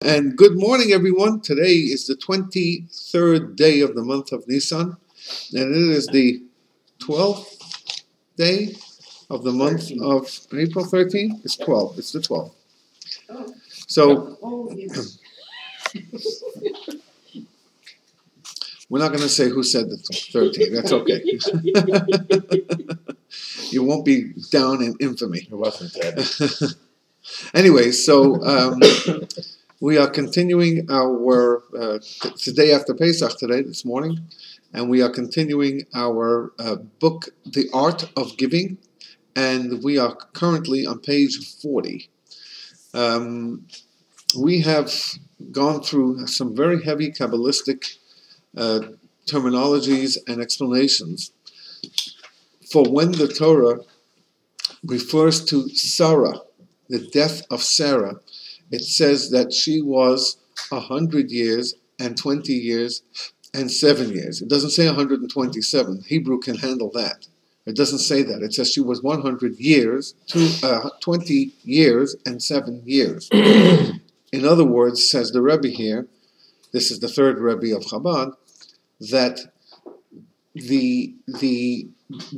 And good morning, everyone. Today is the 23rd day of the month of Nisan, and it is the 12th day of the month of April 13th. It's 12. It's the 12th. So we're not going to say who said the 13th. That's okay. You won't be down in infamy. It wasn't dead. Anyway, so we are continuing our, it's the day after Pesach today, this morning, and we are continuing our book, The Art of Giving, and we are currently on page 40. We have gone through some very heavy Kabbalistic terminologies and explanations for when the Torah refers to Sarah, the death of Sarah. It says that she was 100 years and 20 years and 7 years. It doesn't say 127. Hebrew can handle that. It doesn't say that. It says she was 100 years, 20 years and 7 years. In other words, says the Rebbe here, this is the third Rebbe of Chabad, that the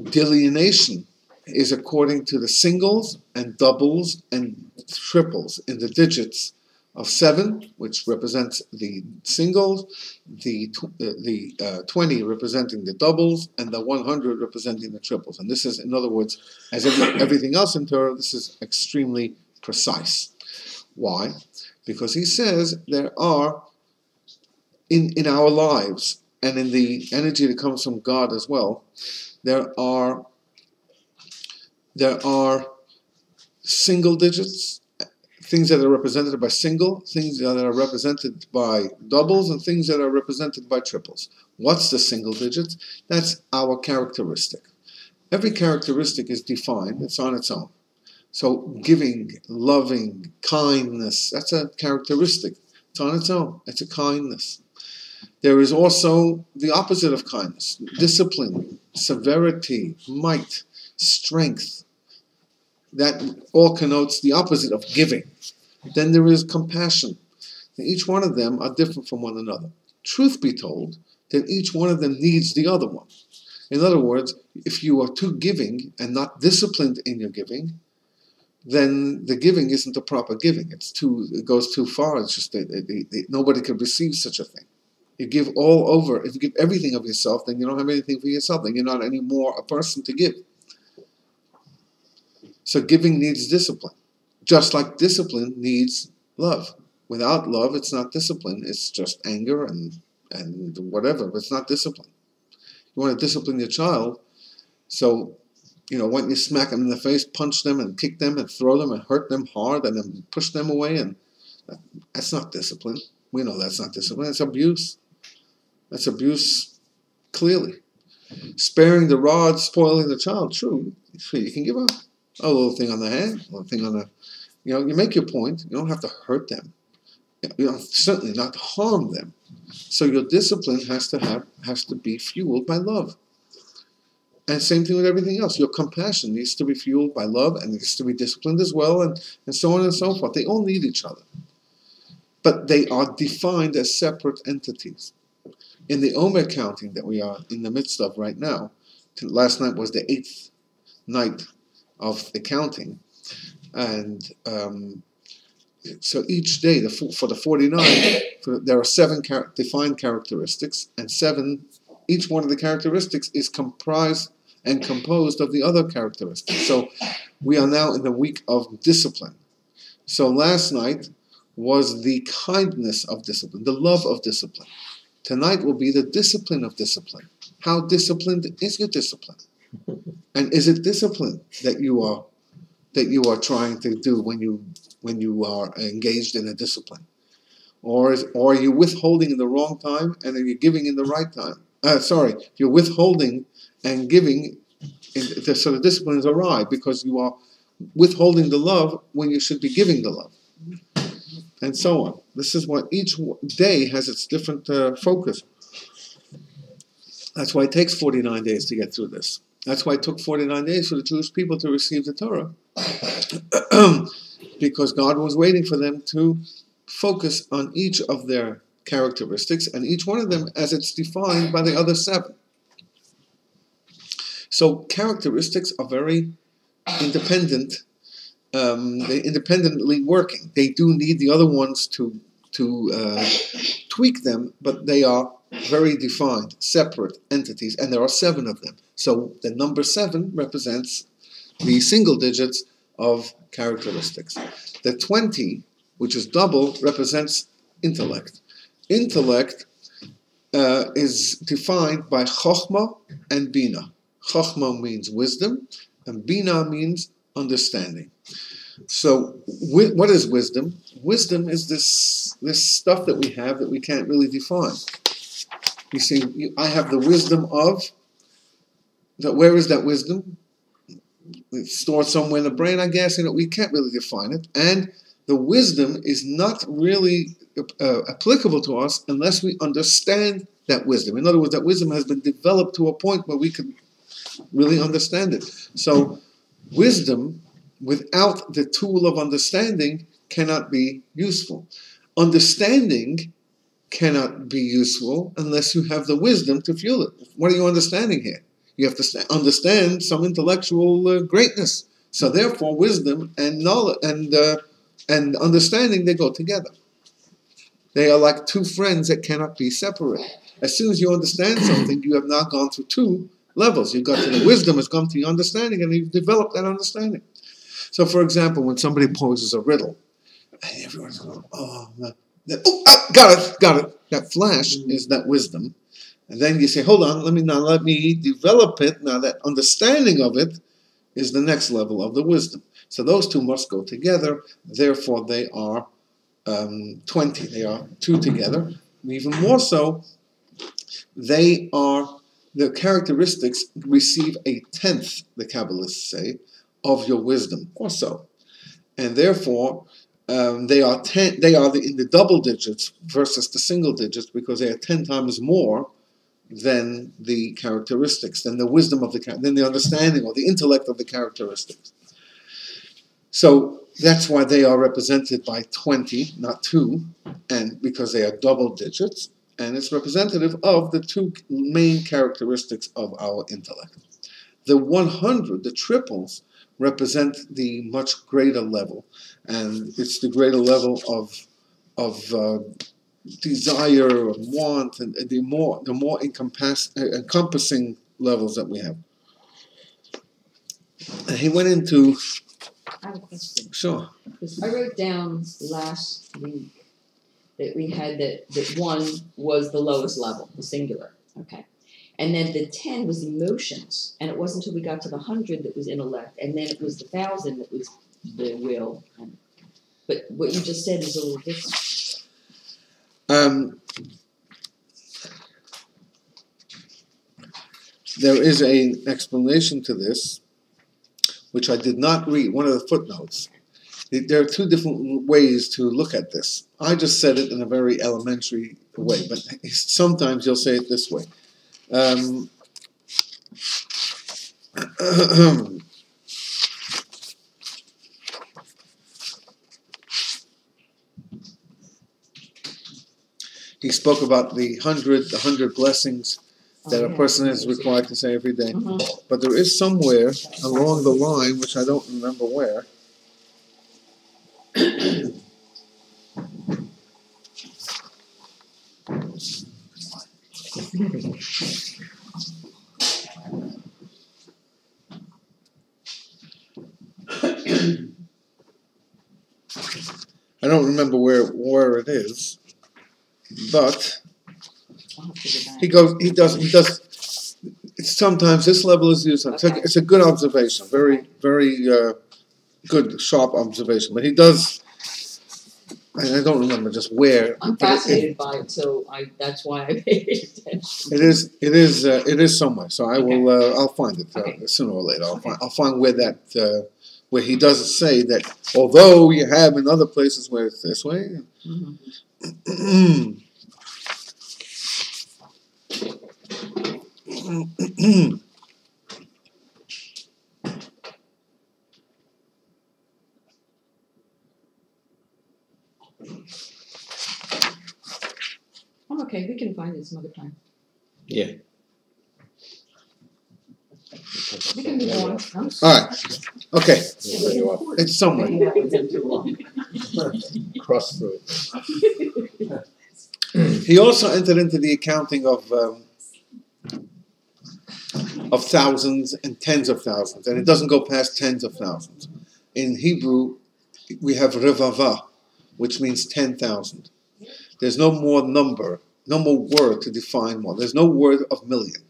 delineation is according to the singles and doubles and triples in the digits of 7, which represents the singles, the 20 representing the doubles, and the 100 representing the triples. And this is, in other words, as everything else in Torah, this is extremely precise. Why? Because he says there are, in our lives, and in the energy that comes from God as well, there are single digits, things that are represented by single, things that are represented by doubles, and things that are represented by triples. What's the single digits? That's our characteristic. Every characteristic is defined, it's on its own. So giving, loving, kindness, that's a characteristic. It's on its own. It's a kindness. There is also the opposite of kindness: discipline, severity, might, strength. That all connotes the opposite of giving. Then there is compassion. And each one of them are different from one another. Truth be told, that each one of them needs the other one. In other words, if you are too giving and not disciplined in your giving, then the giving isn't the proper giving. It goes too far. It's just nobody could receive such a thing. You give all over. If you give everything of yourself, then you don't have anything for yourself. Then you're not anymore a person to give. So giving needs discipline, just like discipline needs love. Without love, it's not discipline. It's just anger and whatever, but it's not discipline. You want to discipline your child, so, when you smack them in the face, punch them and kick them and throw them and hurt them hard and then push them away, and that's not discipline. We know that's not discipline. It's abuse. That's abuse, clearly. Sparing the rod, spoiling the child, true. You can give a little thing on the hand, a little thing on the, you make your point. You don't have to hurt them. Certainly not harm them. So your discipline has to be fueled by love. And same thing with everything else. Your compassion needs to be fueled by love and needs to be disciplined as well, and so on and so forth. They all need each other. But they are defined as separate entities. In the Omer counting that we are in the midst of right now, last night was the 8th night of the counting, and so each day, for the 49, there are 7 defined characteristics, and 7, each one of the characteristics is comprised and composed of the other characteristics. So we are now in the week of discipline. So last night was the kindness of discipline, the love of discipline. Tonight will be the discipline of discipline. How disciplined is your discipline? And is it discipline that you are trying to do when you are engaged in a discipline, or are you withholding in the wrong time and are you giving in the right time? You're withholding and giving, so the discipline is awry because you are withholding the love when you should be giving the love, and so on. This is what each day has its different focus. That's why it takes 49 days to get through this. That's why it took 49 days for the Jewish people to receive the Torah. Because God was waiting for them to focus on each of their characteristics, and each one of them as it's defined by the other 7. So characteristics are very independent. They're independently working. They do need the other ones to tweak them, but they are very defined, separate entities, and there are 7 of them. So the number 7 represents the single digits of characteristics. The 20, which is double, represents intellect. Intellect is defined by Chokhmah and Bina. Chokhmah means wisdom, and Bina means understanding. So, what is wisdom? Wisdom is this stuff that we have that we can't really define. You see, I have the wisdom of, that. Where is that wisdom? It's stored somewhere in the brain, I guess, and we can't really define it. And the wisdom is not really applicable to us unless we understand that wisdom. In other words, that wisdom has been developed to a point where we can really understand it. So, wisdom without the tool of understanding cannot be useful. Understanding cannot be useful unless you have the wisdom to fuel it. What are you understanding here? You have to understand some intellectual greatness. So therefore, wisdom and knowledge and understanding, they go together. They are like 2 friends that cannot be separated. As soon as you understand something, you have now gone through 2 levels. You've got to the wisdom, has come to the understanding, and you've developed that understanding. So, for example, when somebody poses a riddle, and everyone's going, got it. That flash is that wisdom. And then you say, hold on, let me develop it. Now that understanding of it is the next level of the wisdom. So those 2 must go together. Therefore, they are 20. They are 2 together. Even more so, the characteristics receive a 10th, the Kabbalists say, of your wisdom, or so. And therefore, they are in the double digits versus the single digits, because they are 10 times more than the characteristics, than the wisdom of than the understanding or the intellect of the characteristics. So that's why they are represented by 20, not 2, and because they are double digits, and it's representative of the 2 main characteristics of our intellect. The 100, the triples, represent the much greater level, and it's the greater level of desire, want, and the more encompassing levels that we have. And he went into. I have a question. Sure. I wrote down last week that we had that 1 was the lowest level, the singular. Okay. And then the 10 was emotions, and it wasn't until we got to the 100 that was intellect, and then it was the 1,000 that was the will. But what you just said is a little different. There is an explanation to this, which I did not read, one of the footnotes. There are 2 different ways to look at this. I just said it in a very elementary way, but sometimes you'll say it this way. He spoke about the 100 blessings that a person is required to say every day. But there is somewhere along the line, which I don't remember where, I don't remember where it is, but he does. Sometimes this level is used. It's a good observation, very good, sharp observation. But he does. I don't remember just where. I'm fascinated by it, so that's why I paid attention. It is somewhere. So I will. I'll find it sooner or later. I'll find where that. Where he doesn't say that, although you have in other places where it's this way. I'm okay. We can find it some other time. Yeah. We can move on. All right. Okay. We'll bring you up. It's somewhere. Cross through. He also entered into the accounting of thousands and tens of thousands, and it doesn't go past tens of thousands. In Hebrew, we have revava, which means 10,000. There's no more number, no more word to define more. There's no word of million.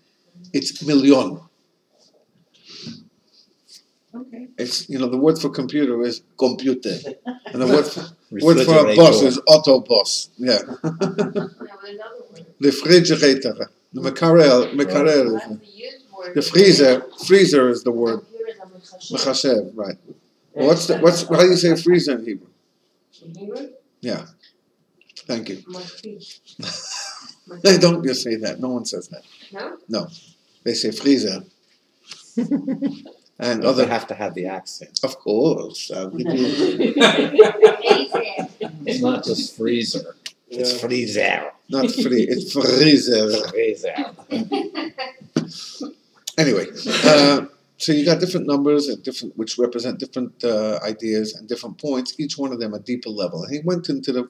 It's million. Okay. It's, the word for computer is computer, and the word for a bus is autobus. Yeah. Refrigerator. The mekarer. The freezer is the word. Mechashev, right. Well, how do you say freezer in Hebrew? Yeah. Thank you. They don't just say that. No one says that. No. They say freezer. And They have to have the accent. Of course. It's not just freezer. It's freezer. Not free. It's freezer. Freezer. Anyway, so you got different numbers and which represent different ideas and different points. Each one of them a deeper level. And he went into the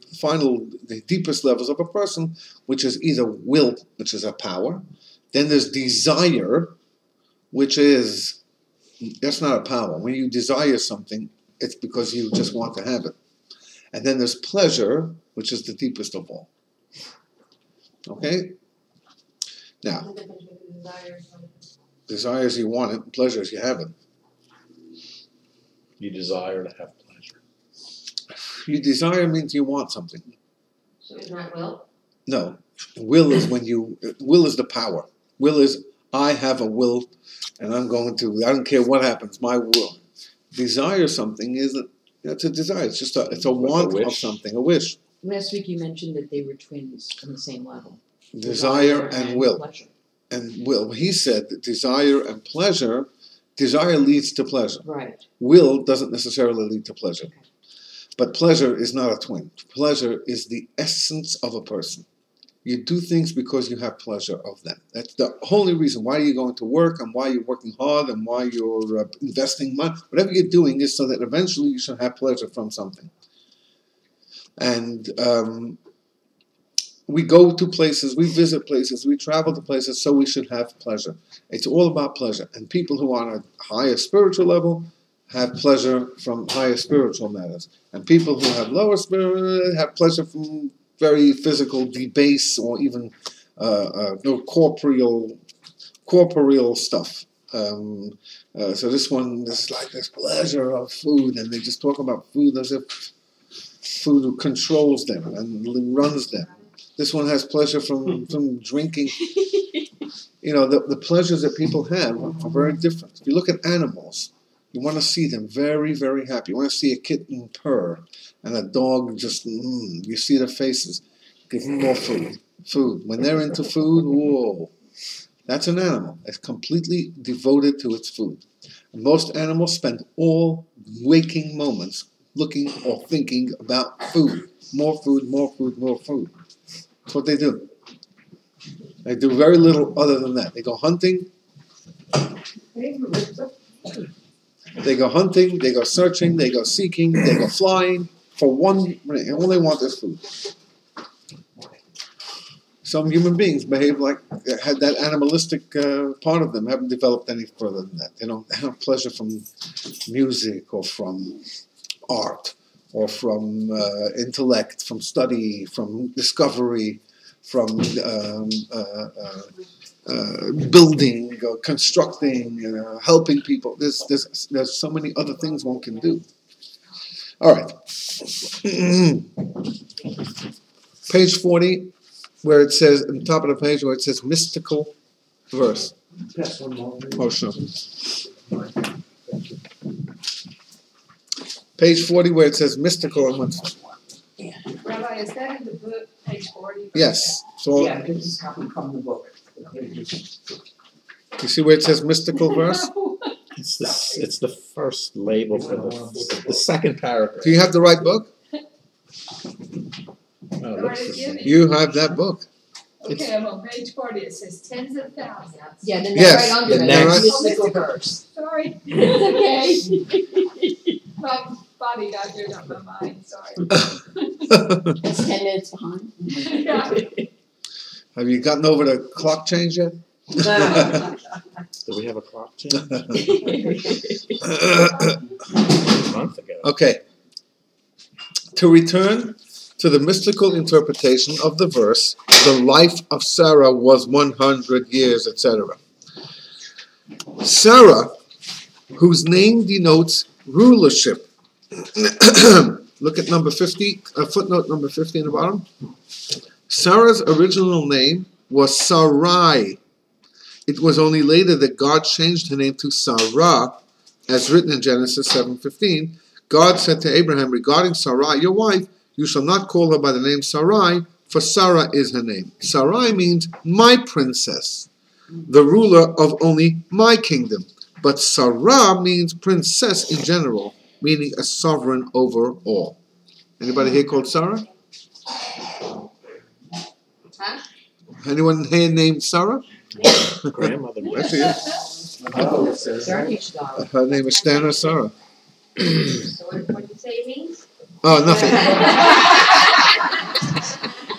deepest levels of a person, which is either will, which is a power. Then there's desire, which is that's not a power. When you desire something, it's because you just want to have it. And then there's pleasure, which is the deepest of all. Okay? Now, desires you want it, pleasures you have it. You desire to have pleasure. You desire means you want something. So isn't that will? No. Will is will is the power. Will is, I have a will, and I don't care what happens, my will. Desire something it's a desire. It's a want of something, a wish. Last week you mentioned that they were twins on the same level. Desire and will. Pleasure. And will. He said that desire and pleasure, desire leads to pleasure. Right. Will doesn't necessarily lead to pleasure. Okay. But pleasure is not a twin. Pleasure is the essence of a person. You do things because you have pleasure of them. That's the only reason why you're going to work and why you're working hard and why you're investing money. Whatever you're doing is so that eventually you should have pleasure from something. And we go to places, we visit places, we travel to places, so we should have pleasure. It's all about pleasure. And people who are on a higher spiritual level have pleasure from higher spiritual matters. And people who have lower spirit have pleasure from very physical, debase, or even corporeal stuff. So this one is like this pleasure of food, and they just talk about food as if food controls them and runs them. This one has pleasure from drinking. The pleasures that people have are very different. If you look at animals, you want to see them very, very happy. You want to see a kitten purr and a dog just, you see their faces. Give them more food. Food. When they're into food, whoa. That's an animal. It's completely devoted to its food. And most animals spend all waking moments looking or thinking about food. More food, more food, more food. That's what they do. They do very little other than that. They go hunting. They go hunting, they go searching, they go seeking, they go flying for one thing. All they want is food. Some human beings behave like they had that animalistic part of them, haven't developed any further than that. They don't have pleasure from music or from art or from intellect, from study, from discovery, from building, constructing, helping people. There's so many other things one can do. All right. Page 40, where it says, on the top of the page, where it says mystical verse. Yes, one more. Oh, sure. Page 40, where it says mystical. Rabbi, is that in the book, page 40? Yes. So Yeah, this is coming from the book. you see where it says mystical verse? It's the first label for the second paragraph. Do you have the right book? Oh, it looks the same. You have that book. Okay, I'm on page 40, it says tens of thousands. Yeah, then Yes, right under the it, next- mystical verse. Sorry, It's okay. my body got rid of my mind, sorry. It's 10 minutes behind. Yeah. Have you gotten over the clock change yet? Do we have a clock change? A month ago. Okay. To return to the mystical interpretation of the verse, the life of Sarah was 100 years, etc. Sarah, whose name denotes rulership. Look at number 50, footnote number 50 in the bottom. Sarah's original name was Sarai. It was only later that God changed her name to Sarah, as written in Genesis 7:15. God said to Abraham regarding Sarai, your wife, you shall not call her by the name Sarai, for Sarah is her name. Sarai means my princess, the ruler of only my kingdom. But Sarah means princess in general, meaning a sovereign over all. Anybody here called Sarah? Huh? Anyone here named Sarah? Grandmother. That's it. Sarah teaches all. Her name is Stana Sarah. So what did you say it means? Oh, nothing.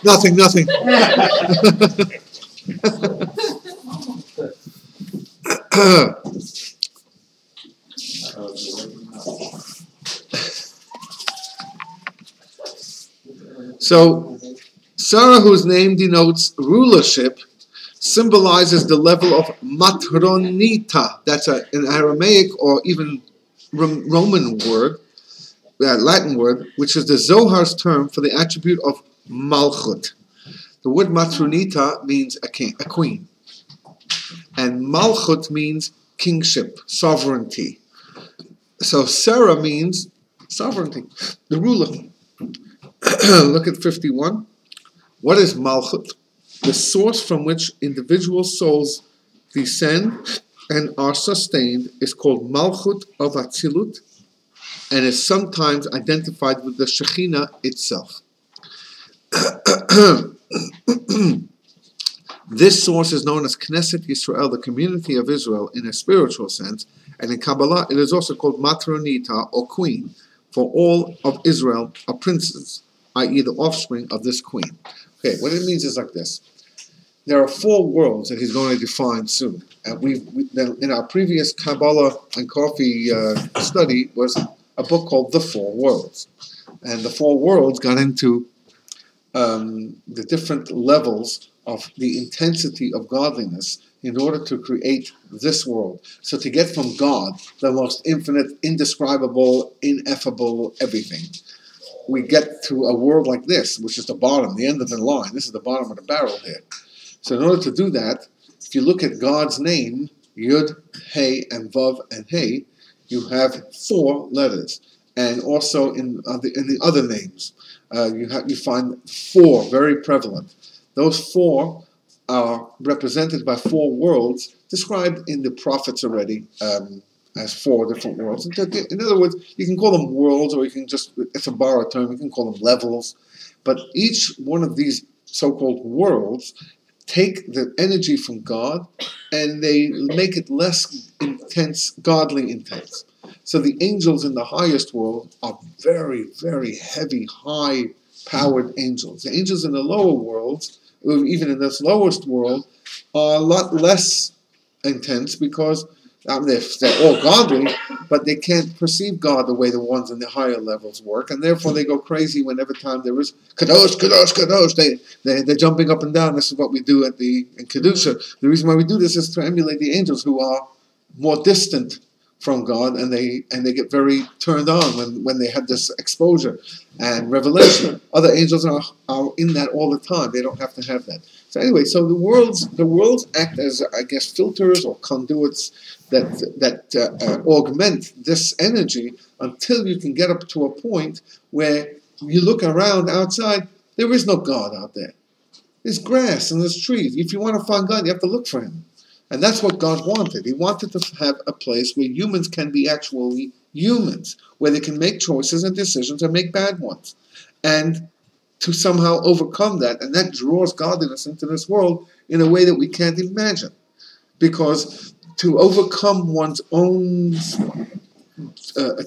Nothing. So, Sarah, whose name denotes rulership, symbolizes the level of matronita. That's an Aramaic or even Roman word, Latin word, which is the Zohar's term for the attribute of malchut. The word matronita means a queen, and malchut means kingship, sovereignty. So Sarah means sovereignty, the ruler. Look at 51. What is malchut? The source from which individual souls descend and are sustained is called malchut of Atzilut, and is sometimes identified with the Shekhinah itself. This source is known as Knesset Yisrael, the community of Israel in a spiritual sense, and in Kabbalah it is also called Matronita, or queen, for all of Israel are princes, i.e. the offspring of this queen. Okay, what it means is like this. There are 4 worlds that he's going to define soon. And in our previous Kabbalah and Coffee study was a book called The 4 Worlds. And the 4 worlds got into the different levels of the intensity of godliness in order to create this world. So to get from God, the most infinite, indescribable, ineffable everything, we get to a world like this, which is the bottom, the end of the line. This is the bottom of the barrel here. So in order to do that, if you look at God's name, Yud, Hey, and Vav, and Hey, you have 4 letters. And also in the other names, you find 4 very prevalent. Those 4 are represented by 4 worlds described in the prophets already as 4 different worlds. In other words, you can call them worlds, or you can just, it's a borrowed term, you can call them levels. But each one of these so-called worlds take the energy from God and they make it less intense, godly intense. So the angels in the highest world are very, very heavy, high-powered angels. The angels in the lower worlds, even in this lowest world, are a lot less intense because they're all godly, but they can't perceive God the way the ones in the higher levels work, and therefore they go crazy whenever time there is kadosh, kadosh, kadosh. They're jumping up and down. This is what we do in Kedusha. The reason why we do this is to emulate the angels who are more distant from God, and they get very turned on when they have this exposure and revelation. Other angels are in that all the time. They don't have to have that. So anyway, so the worlds act as, I guess, filters or conduits that augment this energy until you can get up to a point where you look around outside, there is no God out there. There's grass and there's trees. If you want to find God, you have to look for Him. And that's what God wanted. He wanted to have a place where humans can be actually humans, where they can make choices and decisions and make bad ones. And to somehow overcome that, and that draws godliness into this world in a way that we can't imagine. Because to overcome one's own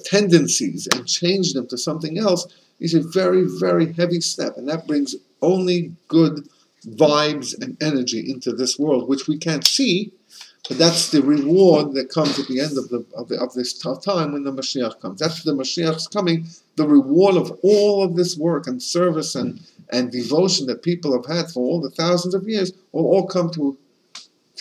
tendencies and change them to something else is a very, very heavy step, and that brings only good vibes and energy into this world, which we can't see, but that's the reward that comes at the end of this tough time when the Mashiach comes. That's the Mashiach's coming. The reward of all of this work and service and devotion that people have had for all the thousands of years will all come to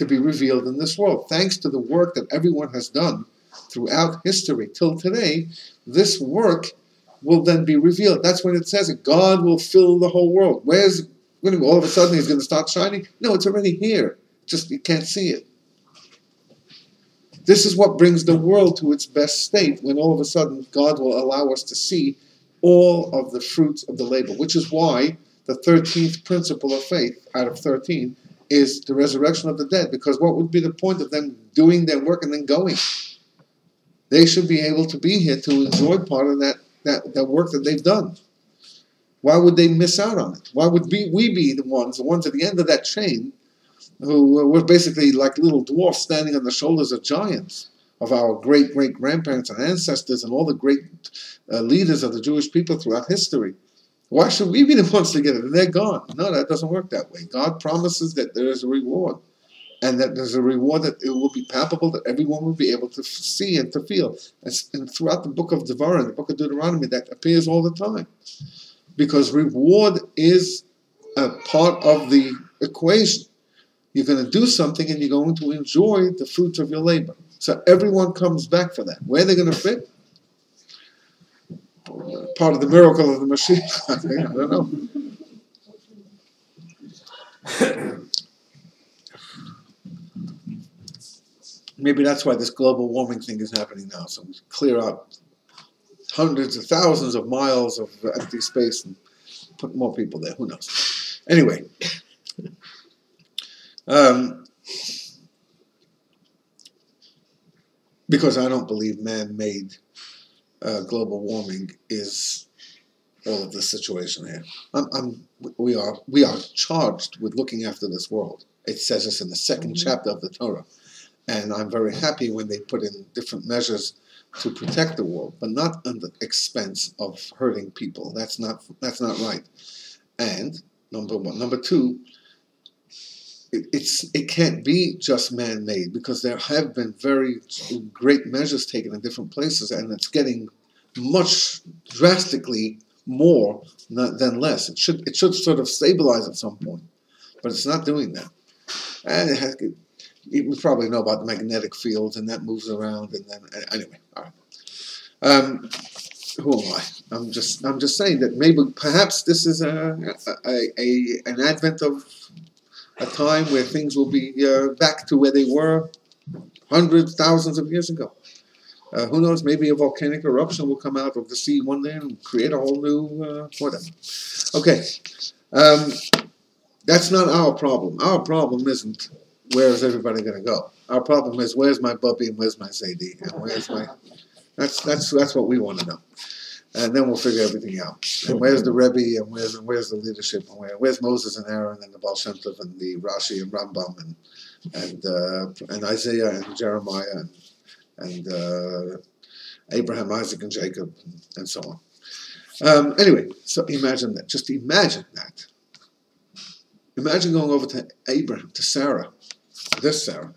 be revealed in this world. Thanks to the work that everyone has done throughout history till today, this work will then be revealed. That's when it says it. God will fill the whole world. All of a sudden he's going to start shining? No, it's already here. Just you can't see it. This is what brings the world to its best state, when all of a sudden God will allow us to see all of the fruits of the labor, which is why the 13th principle of faith out of 13 is the resurrection of the dead, because what would be the point of them doing their work and then going? They should be able to be here to enjoy part of that work that they've done. Why would they miss out on it? Why would we be the ones at the end of that chain, who were basically like little dwarfs standing on the shoulders of giants, of our great-great-grandparents and ancestors and all the great leaders of the Jewish people throughout history? Why should we be the ones to get it? And they're gone. No, that doesn't work that way. God promises that there is a reward, and that there's a reward that it will be palpable, that everyone will be able to see and to feel. And throughout the book of Devarim, the book of Deuteronomy, that appears all the time. Because reward is a part of the equation. You're going to do something and you're going to enjoy the fruits of your labor. So everyone comes back for that. Where are they going to fit? Part of the miracle of the Mashiach. I don't know. Maybe that's why this global warming thing is happening now. So we clear out hundreds of thousands of miles of empty space and put more people there. Who knows? Anyway. Because I don't believe man-made global warming is all of the situation here. We are charged with looking after this world. It says this in the second chapter of the Torah, and I'm very happy when they put in different measures to protect the world, but not at the expense of hurting people. That's not right. And number one, number two. It can't be just man-made, because there have been very great measures taken in different places, and it's getting much drastically more than less. It should sort of stabilize at some point, but it's not doing that. And we probably know about the magnetic fields, and that moves around, and then anyway. All right. Who am I? I'm just saying that maybe perhaps this is an advent of a time where things will be back to where they were hundreds, thousands of years ago. Who knows, maybe a volcanic eruption will come out of the sea one day and create a whole new whatever. Okay, that's not our problem. Our problem isn't where is everybody going to go. Our problem is where's my Bubby and where's my Zadie and where's my... That's what we want to know. And then we'll figure everything out. And where's the Rebbe, and where's the leadership, and where's Moses and Aaron, and the Baal Shem Tov, and the Rashi and Rambam, and Isaiah and Jeremiah, and Abraham, Isaac, and Jacob, and so on. Anyway, so imagine that. Just imagine that. Imagine going over to Abraham, to Sarah, this Sarah.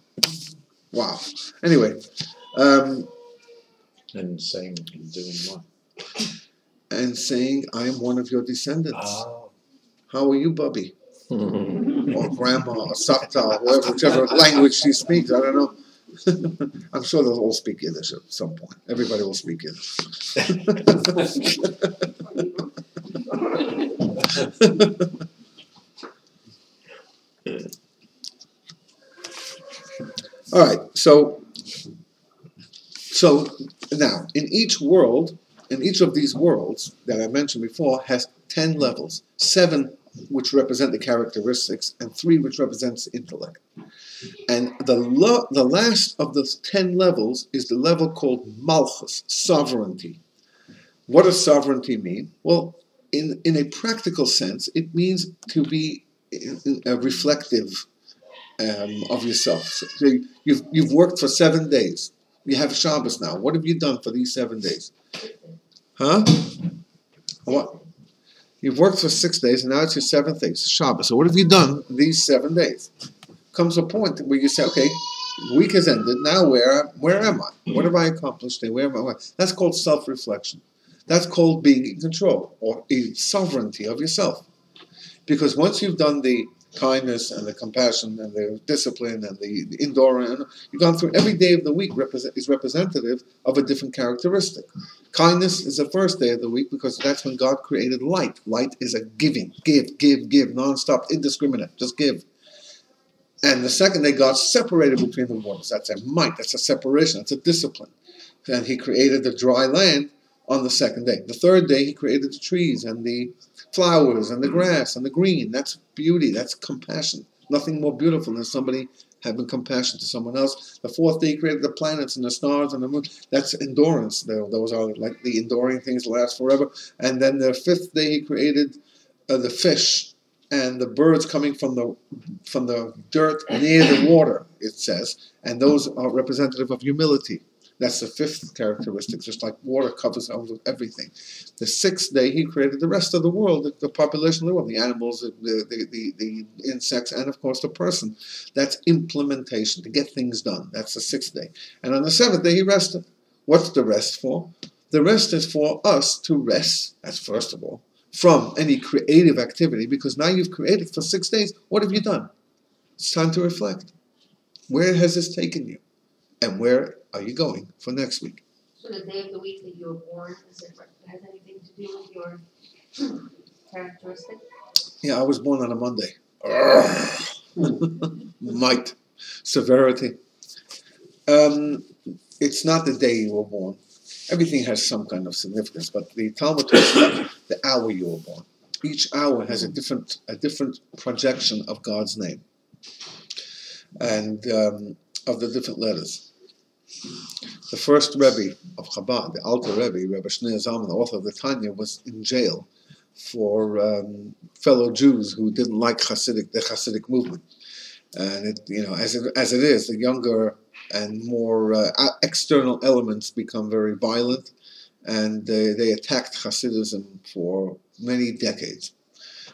Wow. Anyway. And saying and doing what? And saying, I am one of your descendants. Oh. How are you, Bubby? Or grandma, or Sapta, whichever language she speaks. I don't know. I'm sure they'll all speak Yiddish at some point. Everybody will speak Yiddish. All right, so now, in each world, in each of these worlds that I mentioned before, has 10 levels, 7 which represent the characteristics, and 3 which represents intellect. And the last of the 10 levels is the level called Malchus, sovereignty. What does sovereignty mean? Well, in a practical sense, it means to be reflective of yourself. So you've worked for 7 days. You have Shabbos now. What have you done for these 7 days? Huh? What? You've worked for 6 days, and now it's your 7th day, it's Shabbos. So what have you done these 7 days? Comes a point where you say, okay, week has ended. Now where am I? What have I accomplished today? Where am I? That's called self-reflection. That's called being in control or a sovereignty of yourself. Because once you've done the kindness and the compassion and the discipline and the endurance, you've gone through every day of the week is representative of a different characteristic. Kindness is the first day of the week because that's when God created light. Light is a giving, give, non-stop, indiscriminate, just give. And the second day, God separated between the waters. That's a might, that's a separation, that's a discipline. And He created the dry land on the second day. The third day, He created the trees and the flowers and the grass and the green. That's beauty, that's compassion. Nothing more beautiful than somebody having compassion to someone else. The fourth day, He created the planets and the stars and the moon. That's endurance. Those are like the enduring things that last forever. And then the fifth day, He created the fish and the birds coming from the dirt near the water, it says. And those are representative of humility. That's the fifth characteristic, just like water covers over everything. The sixth day, He created the rest of the world, the population of the world, the animals, the insects, and of course the person. That's implementation, to get things done. That's the sixth day. And on the seventh day, He rested. What's the rest for? The rest is for us to rest, that's first of all, from any creative activity, because now you've created for 6 days. What have you done? It's time to reflect. Where has this taken you? And where are you going for next week? So the day of the week that you were born, has anything to do with your characteristic? Yeah, I was born on a Monday. Might. Severity. It's not the day you were born. Everything has some kind of significance, but the Talmud talks about the hour you were born. Each hour has a different projection of God's name and of the different letters. The first Rebbe of Chabad, the Alter Rebbe, Rebbe Shneur Zalman, the author of the Tanya, was in jail for fellow Jews who didn't like the Hasidic movement. And as it is, the younger and more external elements become very violent, and they attacked Hasidism for many decades,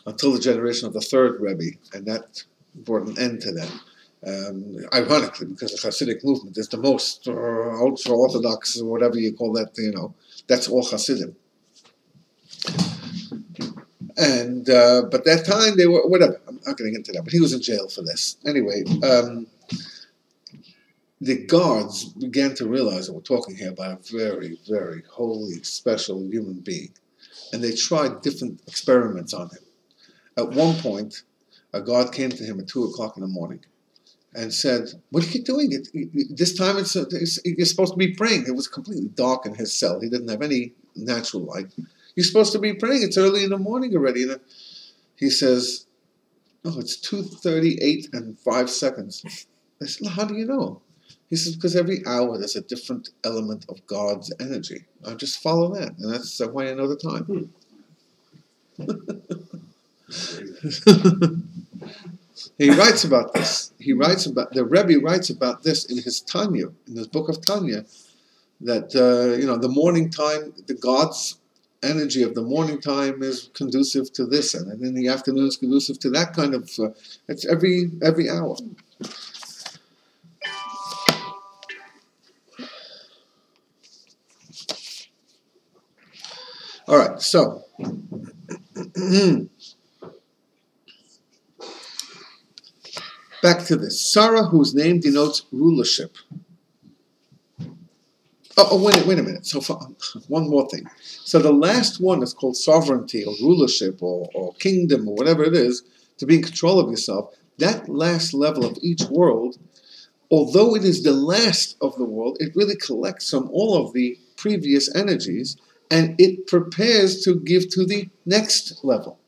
until the generation of the third Rebbe, and that brought an end to that. Ironically, because the Hasidic movement is the most ultra-Orthodox, or whatever you call that, that's all Hasidim. And but that time they were, whatever, I'm not getting into that, but he was in jail for this. Anyway, the guards began to realize that we're talking here about a very, very holy, special human being. And they tried different experiments on him. At one point, a guard came to him at 2 o'clock in the morning and said, "What are you doing? This time you're supposed to be praying." It was completely dark in his cell. He didn't have any natural light. "You're supposed to be praying. It's early in the morning already." And he says, "No, it's 2:38 and 5 seconds. I said, "How do you know?" He says, "Because every hour there's a different element of God's energy. I just follow that, and that's why I know the time." He writes about this. The Rebbe writes about this in his Tanya, in his book of Tanya, that the morning time, the God's energy of the morning time is conducive to this, and then the afternoon is conducive to that kind of. It's every hour. All right, so back to this. Sarah, whose name denotes rulership. Wait a minute. So one more thing. So the last one is called sovereignty or rulership or kingdom or whatever it is, to be in control of yourself. That last level of each world, although it is the last of the world, it really collects from all of the previous energies, and it prepares to give to the next level.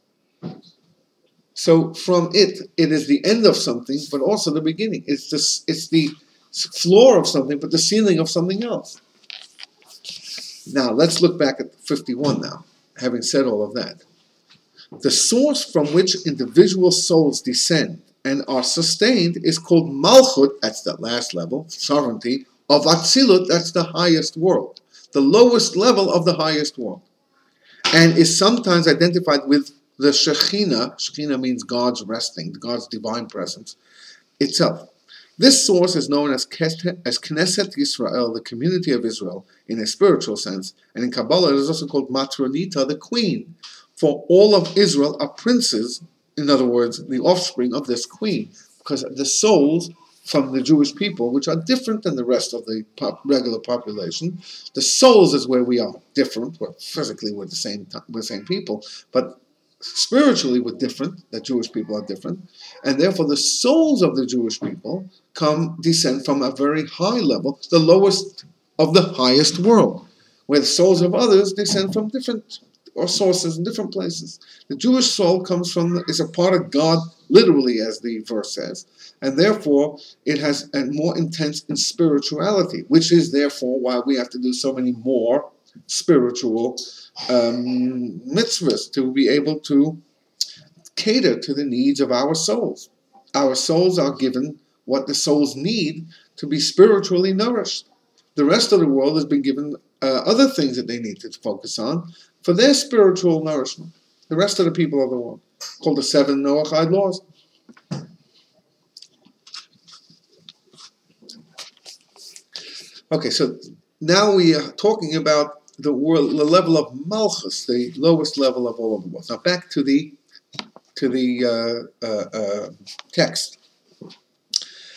So from it is the end of something, but also the beginning. It's the floor of something, but the ceiling of something else. Now, let's look back at 51 now, having said all of that. The source from which individual souls descend and are sustained is called Malchut, that's the last level, sovereignty, of Atzilut, that's the highest world, the lowest level of the highest world, and is sometimes identified with the Shekhinah. Shekhinah means God's resting, God's divine presence itself. This source is known as Knesset Yisrael, the community of Israel, in a spiritual sense, and in Kabbalah it is also called Matronita, the queen. For all of Israel are princes, in other words, the offspring of this queen, because the souls from the Jewish people, which are different than the rest of the regular population, the souls is where we are different. Well, physically we're the same people, but spiritually we're different. The Jewish people are different, and therefore the souls of the Jewish people descend from a very high level, the lowest of the highest world, where the souls of others descend from different sources in different places. The Jewish soul is a part of God, literally, as the verse says, and therefore it has a more intense in spirituality, which is therefore why we have to do so many more spiritual mitzvahs to be able to cater to the needs of our souls. Our souls are given what the souls need to be spiritually nourished. The rest of the world has been given other things that they need to focus on for their spiritual nourishment. The rest of the people of the world, called the 7 Noahide laws. Okay, so now we are talking about the level of Malchus, the lowest level of all of the world. Now back to the text.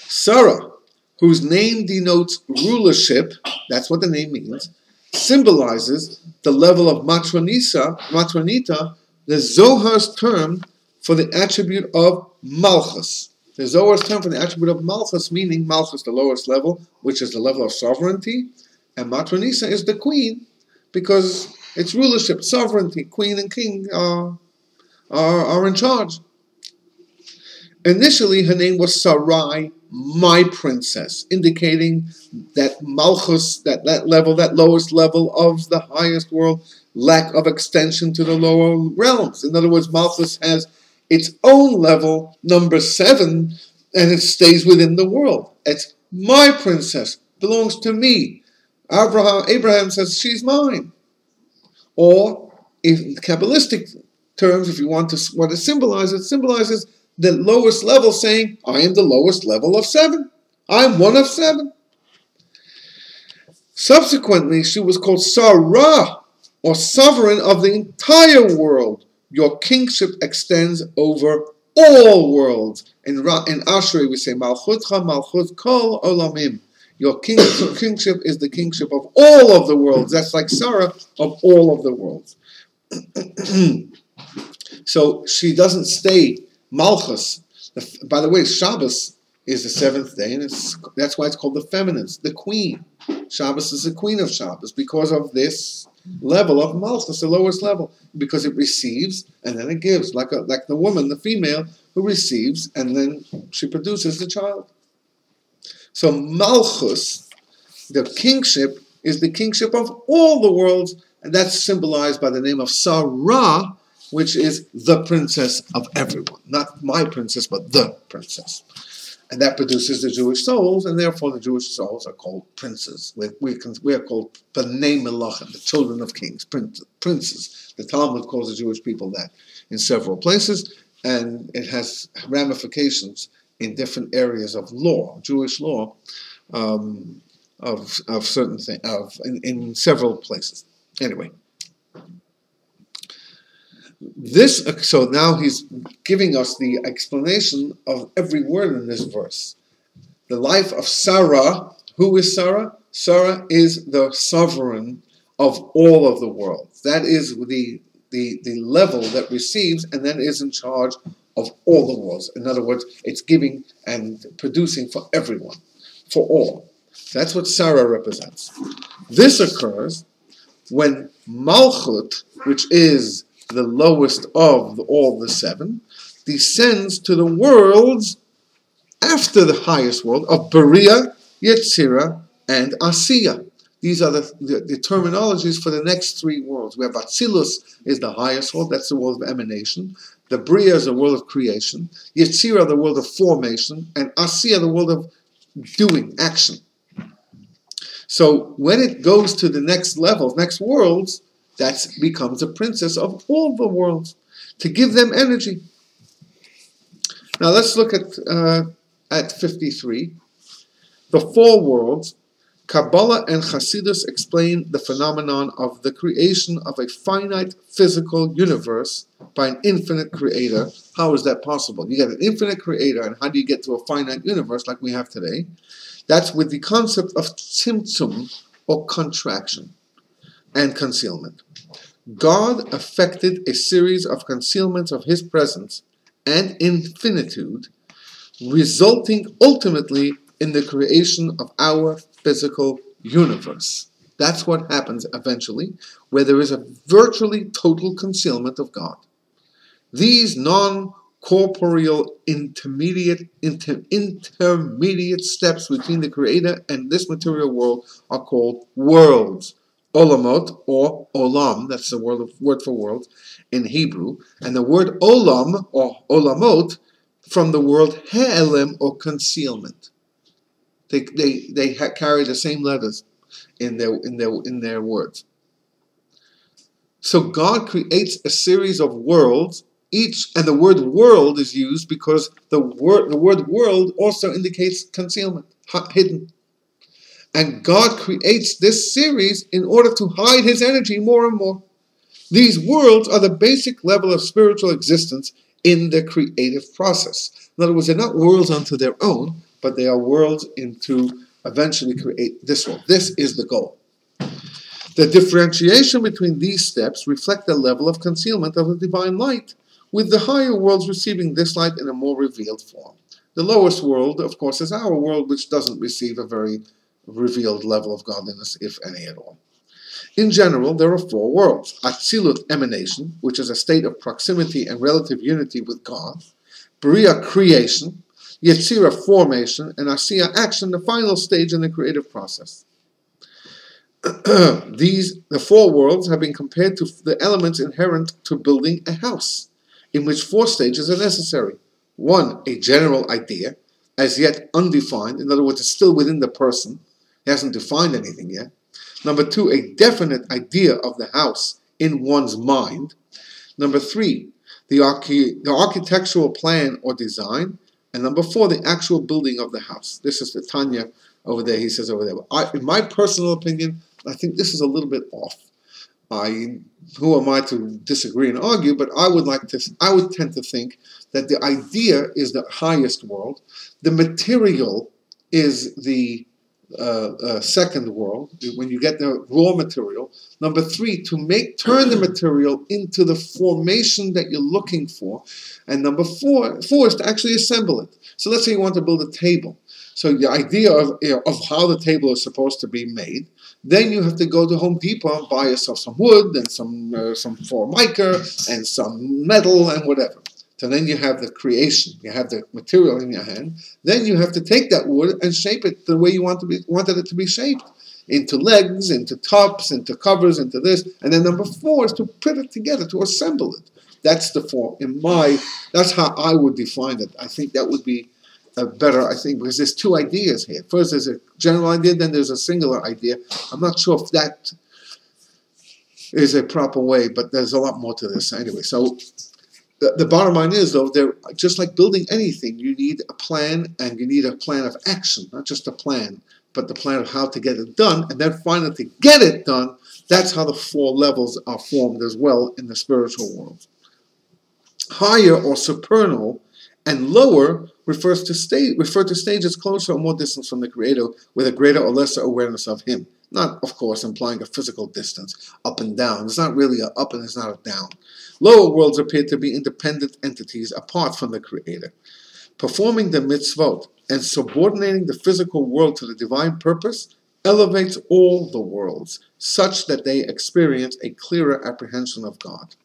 Sarah, whose name denotes rulership, that's what the name means, symbolizes the level of matronita, the Zohar's term for the attribute of Malchus. The Zohar's term for the attribute of Malchus, meaning Malchus, the lowest level, which is the level of sovereignty, and Matronisa is the queen, because it's rulership, sovereignty, queen and king are in charge. Initially, her name was Sarai, my princess, indicating that Malchus, that level, that lowest level of the highest world, lack of extension to the lower realms. In other words, Malchus has its own level, number 7, and it stays within the world. It's my princess, belongs to me. Abraham says, she's mine. Or, in Kabbalistic terms, if you want to what it symbolizes the lowest level, saying, I am the lowest level of 7. I'm one of 7. Subsequently, she was called Sarah, or sovereign of the entire world. Your kingship extends over all worlds. In Ashrei we say, Malchutcha Malchut Kol Olamim. Your kingship is the kingship of all of the worlds. That's like Sarah, of all of the worlds. So she doesn't stay Malchus. By the way, Shabbos is the 7th day, and that's why it's called the feminines, the queen. Shabbos is the queen of Shabbos because of this level of Malchus, the lowest level, because it receives and then it gives, like the woman, the female, who receives and then she produces the child. So Malchus, the kingship, is the kingship of all the worlds, and that's symbolized by the name of Sarah, which is the princess of everyone. Not my princess, but the princess. And that produces the Jewish souls, and therefore the Jewish souls are called princes. We are called B'nai Melachim, the children of kings, princes. The Talmud calls the Jewish people that in several places, and it has ramifications in different areas of law, Jewish law, of certain things, in several places. Anyway. So now he's giving us the explanation of every word in this verse. The life of Sarah. Who is Sarah? Sarah is the sovereign of all of the world. That is the level that receives and then is in charge of all the worlds. In other words, it's giving and producing for everyone, for all. That's what Sarah represents. This occurs when Malchut, which is the lowest of all the 7, descends to the worlds after the highest world of Beria, Yetzirah, and Asiya. These are the terminologies for the next three worlds. We have Atzilus is the highest world, that's the world of emanation. The Bria is the world of creation. Yetzirah, the world of formation. And Asiya, the world of doing, action. So when it goes to the next levels, next worlds, that becomes a princess of all the worlds, to give them energy. Now let's look at 53. The four worlds. Kabbalah and Hasidus explain the phenomenon of the creation of a finite physical universe by an infinite creator. How is that possible? You get an infinite creator, and how do you get to a finite universe like we have today? That's with the concept of tzimtzum, or contraction, and concealment. God effected a series of concealments of his presence and infinitude, resulting ultimately in the creation of our physical universe. That's what happens eventually, where there is a virtually total concealment of God. These non-corporeal intermediate steps between the Creator and this material world are called worlds. Olamot, or olam, that's the word for world in Hebrew, and the word olam, or olamot, from the word ha'elem, or concealment. They carry the same letters in their words. So God creates a series of worlds, and the word world is used because the word world also indicates concealment, hidden. And God creates this series in order to hide his energy more and more. These worlds are the basic level of spiritual existence in the creative process. In other words, they're not worlds unto their own, but they are worlds to eventually create this world. This is the goal. The differentiation between these steps reflect the level of concealment of the divine light, with the higher worlds receiving this light in a more revealed form. The lowest world, of course, is our world, which doesn't receive a very revealed level of godliness, if any at all. In general, there are four worlds. Atzilut, emanation, which is a state of proximity and relative unity with God. Bria, creation. Yetzirah, formation. And Asiya, action, the final stage in the creative process. The four worlds have been compared to the elements inherent to building a house, in which four stages are necessary. 1, a general idea, as yet undefined. In other words, it's still within the person. He hasn't defined anything yet. Number 2, a definite idea of the house in one's mind. Number 3, the architectural plan or design. And number 4, the actual building of the house. This is the Tanya over there. He says over there. In my personal opinion, I think this is a little bit off. Who am I to disagree and argue? But I would tend to think that the idea is the highest world. The material is the second world, when you get the raw material. Number 3, to turn the material into the formation that you're looking for. And number 4 is to actually assemble it. So let's say you want to build a table. So the idea of how the table is supposed to be made, then you have to go to Home Depot and buy yourself some wood and some formica and some metal and whatever. So then you have the creation, you have the material in your hand. Then you have to take that wood and shape it the way you wanted it to be shaped, into legs, into tops, into covers, into this. And then number 4 is to put it together, to assemble it. That's the form. That's how I would define it. I think that would be better. I think because there's two ideas here. First, there's a general idea, then there's a singular idea. I'm not sure if that is a proper way, but there's a lot more to this anyway. So. The bottom line is, though, they're just like building anything. You need a plan, and you need a plan of action, not just a plan, but the plan of how to get it done. And then finally, to get it done, that's how the 4 levels are formed as well in the spiritual world. Higher or supernal and lower refer to stages closer or more distant from the Creator, with a greater or lesser awareness of Him. Not, of course, implying a physical distance, up and down. It's not really an up and it's not a down. Lower worlds appear to be independent entities apart from the Creator. Performing the mitzvot and subordinating the physical world to the divine purpose elevates all the worlds, such that they experience a clearer apprehension of God.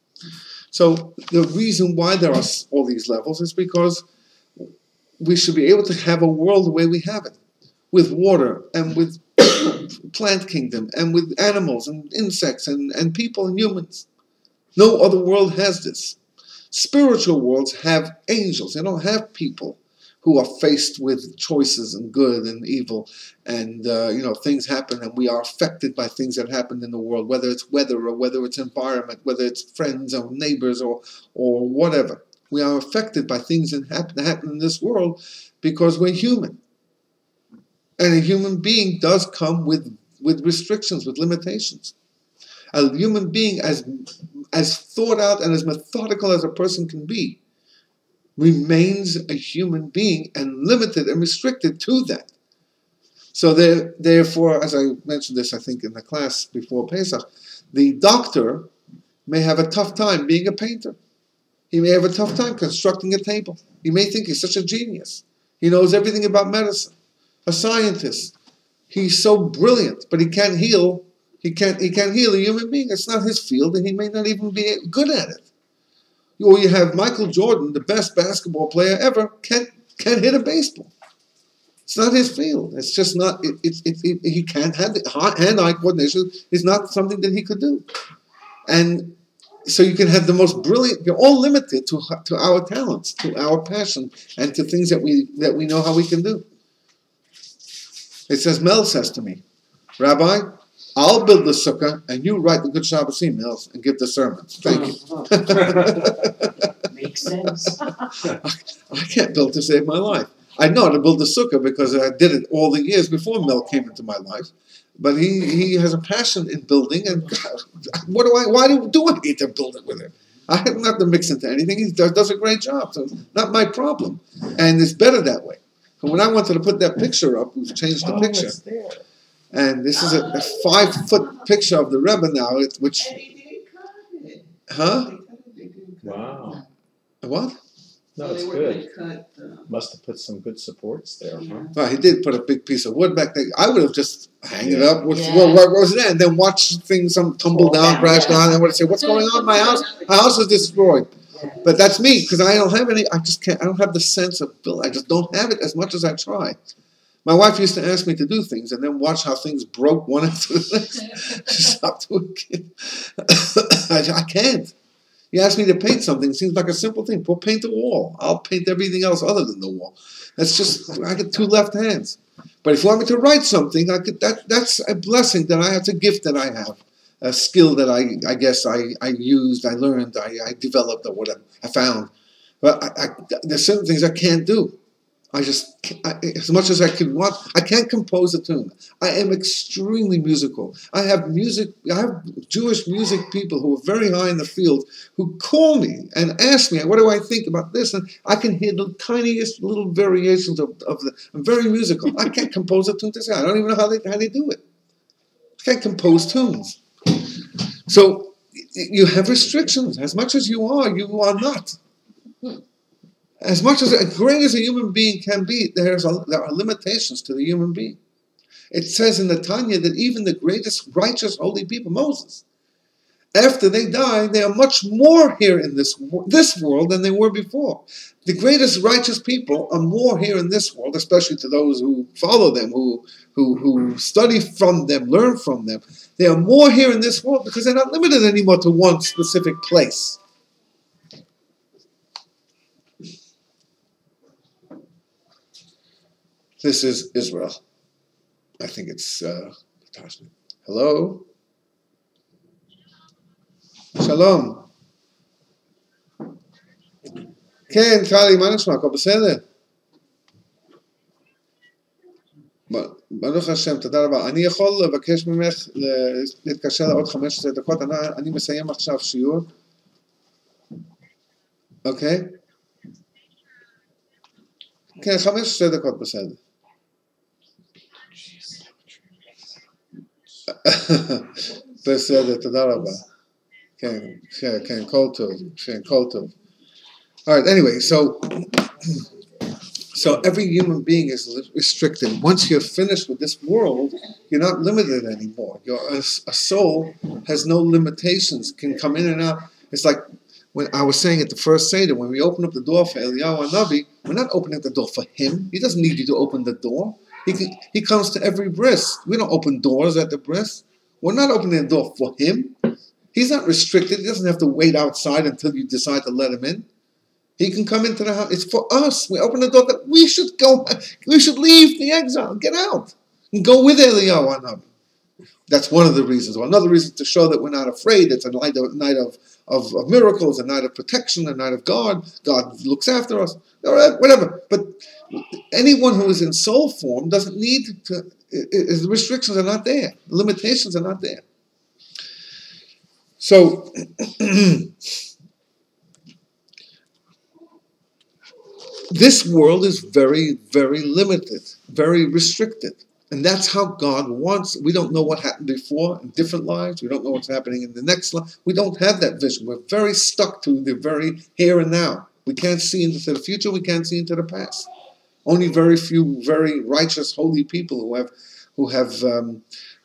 So the reason why there are all these levels is because we should be able to have a world the way we have it. with water and with plant kingdom and with animals and insects and people and humans. No other world has this. Spiritual worlds have angels. They don't have people who are faced with choices and good and evil, and things happen, and we are affected by things that happen in the world, whether it's weather or whether it's environment, whether it's friends or neighbors or whatever. We are affected by things that happen in this world because we're human, and a human being does come with restrictions, with limitations. A human being, as thought out and as methodical as a person can be, remains a human being and limited and restricted to that. So therefore, as I mentioned this, I think in the class before Pesach, the doctor may have a tough time being a painter. He may have a tough time constructing a table. He may think he's such a genius. He knows everything about medicine. A scientist, he's so brilliant, but he can't heal. He can't heal a human being. It's not his field, and he may not even be good at it. Or you have Michael Jordan, the best basketball player ever, can't hit a baseball. It's not his field. It's just not. He can't have the hand-eye coordination. Is not something that he could do. And so you can have the most brilliant. You're all limited to our talents, to our passion, and to things that we know how we can do. It says, Mel says to me, Rabbi, I'll build the sukkah, and you write the Good Shabbos emails and give the sermons. Thank you. Makes sense. I can't build to save my life. I know how to build the sukkah because I did it all the years before Mel came into my life. But he has a passion in building, and why do I need to build it with him? I have not to mix into anything. He does a great job, so it's not my problem. And it's better that way. So when I wanted to put that picture up, we've changed the picture. It's there. And this is a 5-foot picture of the Rebbe now, which... Huh? Wow. What? No, it's good. Must have put some good supports there, huh? Well, he did put a big piece of wood back there. I would have just hang it up. What was that? And then watch things tumble down, crash down, and I would have said, "What's going on in my house? My house is destroyed." But that's me, because I don't have any. I just can't. I don't have the sense of build. I just don't have it as much as I try. My wife used to ask me to do things and then watch how things broke one after the next. She stopped doing it. I can't. You ask me to paint something, it seems like a simple thing. Paint the wall. I'll paint everything else other than the wall. That's just, I get 2 left hands. But if you want me to write something, that's a blessing that I have, a gift that I have, a skill that I guess I used, I learned, I developed, or whatever, I found. But there's certain things I can't do. As much as I could want, I can't compose a tune. I am extremely musical. I have Jewish music people who are very high in the field who call me and ask me, what do I think about this? And I can hear the tiniest little variations of the, I'm very musical. I can't compose a tune to say. I don't even know how they do it. I can't compose tunes. So you have restrictions. As much as you are not. As much as great as a human being can be, there are limitations to the human being. It says in the Tanya that even the greatest righteous holy people, Moses, after they die, they are much more here in this world than they were before. The greatest righteous people are more here in this world, especially to those who follow them, who study from them, learn from them. They are more here in this world because they're not limited anymore to one specific place. This is Israel. I think it's hello? Shalom. כן, טלי, מה נשמע? הכל בסדר? ברוך השם, תודה רבה. אני יכול לבקש ממך להתקשר לעוד 15 דקות? אני מסיים עכשיו שיעור. אוקיי? כן, 15 דקות בסדר. בסדר, תודה רבה. כן, כל טוב. All right, anyway, so every human being is restricted. Once you're finished with this world, you're not limited anymore. A soul has no limitations, can come in and out. It's like when I was saying at the first Seder, when we open up the door for Eliyahu Hanavi, we're not opening the door for him. He doesn't need you to open the door. He comes to every bris. We don't open doors at the bris. We're not opening the door for him. He's not restricted. He doesn't have to wait outside until you decide to let him in. He can come into the house. It's for us. We open the door that we should go. We should leave the exile. Get out and go with Eliyahu Hanavi. That's one of the reasons. Well, another reason to show that we're not afraid. It's a night of miracles, a night of protection, a night of God. God looks after us. All right, whatever. But anyone who is in soul form doesn't need to. The restrictions are not there. The limitations are not there. So. This world is very, very limited, very restricted. And that's how God wants it. We don't know what happened before in different lives. We don't know what's happening in the next life. We don't have that vision. We're very stuck to the very here and now. We can't see into the future. We can't see into the past. Only very few very righteous, holy people who have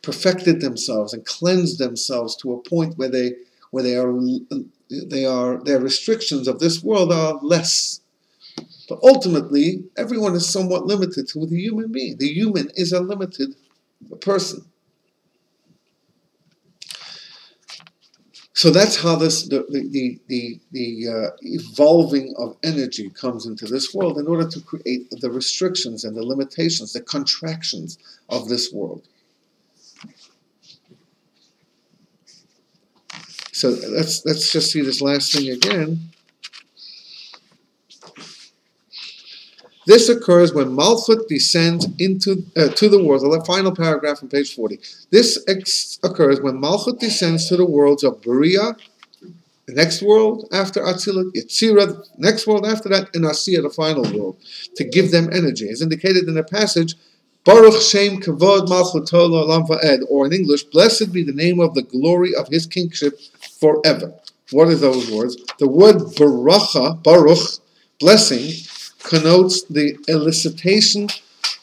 perfected themselves and cleansed themselves to a point where their restrictions of this world are less. But ultimately, everyone is somewhat limited to the human being. The human is a limited person. So that's how the evolving of energy comes into this world in order to create the restrictions and the limitations, the contractions of this world. So let's just see this last thing again. This occurs when Malchut descends into to the world. The final paragraph on page 40. This occurs when Malchut descends to the worlds of Beriah, the next world after Atzilut, Yetzirah, the next world after that, and Asiya, the final world, to give them energy. As indicated in the passage, Baruch Shem Kavod Malchuto L'Olam Va'ed, or in English, blessed be the name of the glory of his kingship forever. What are those words? The word Baracha, Baruch, blessing, connotes the elicitation.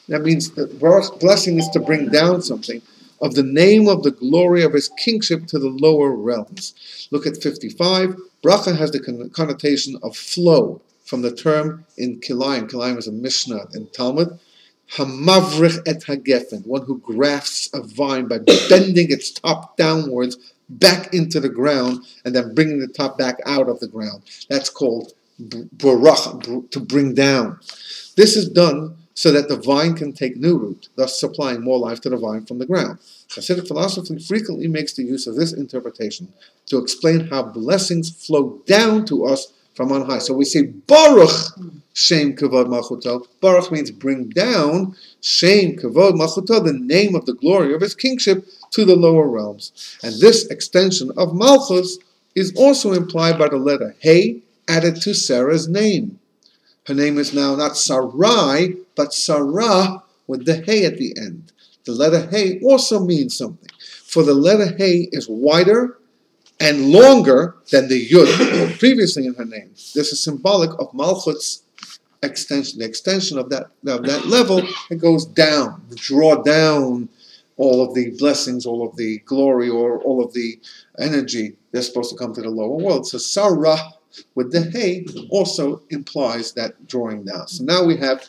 That means that blessing is to bring down something of the name of the glory of his kingship to the lower realms. Look at 55. Bracha has the connotation of flow from the term in Kilayim. Kilayim is a Mishnah in Talmud. Hamavrich et hagefen, one who grafts a vine by bending its top downwards back into the ground and then bringing the top back out of the ground. That's called barach, to bring down. This is done so that the vine can take new root, thus supplying more life to the vine from the ground. Hasidic philosophy frequently makes the use of this interpretation to explain how blessings flow down to us from on high. So we say Baruch Shem Kavod Malchuto. Baruch means bring down. Shem Kavod Malchuto, the name of the glory of his kingship, to the lower realms. And this extension of Malchus is also implied by the letter Hey added to Sarah's name. Her name is now not Sarai, but Sarah with the Hey at the end. The letter Hey also means something, for the letter Hey is wider and longer than the Yud previously in her name. This is symbolic of Malchut's extension, the extension of that level. It goes down, draw down all of the blessings, all of the glory, or all of the energy that's supposed to come to the lower world. So Sarah with the Hey also implies that drawing down. So now we have,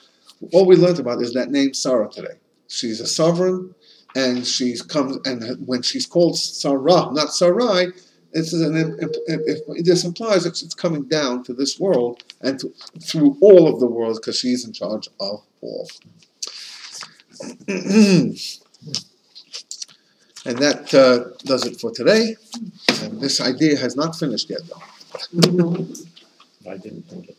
all we learned about is that name Sarah today. She's a sovereign, and when she's called Sarah, not Sarai, this implies that it's coming down to this world and through all of the worlds, because she's in charge of all. And that does it for today. And this idea has not finished yet, though. I didn't think it.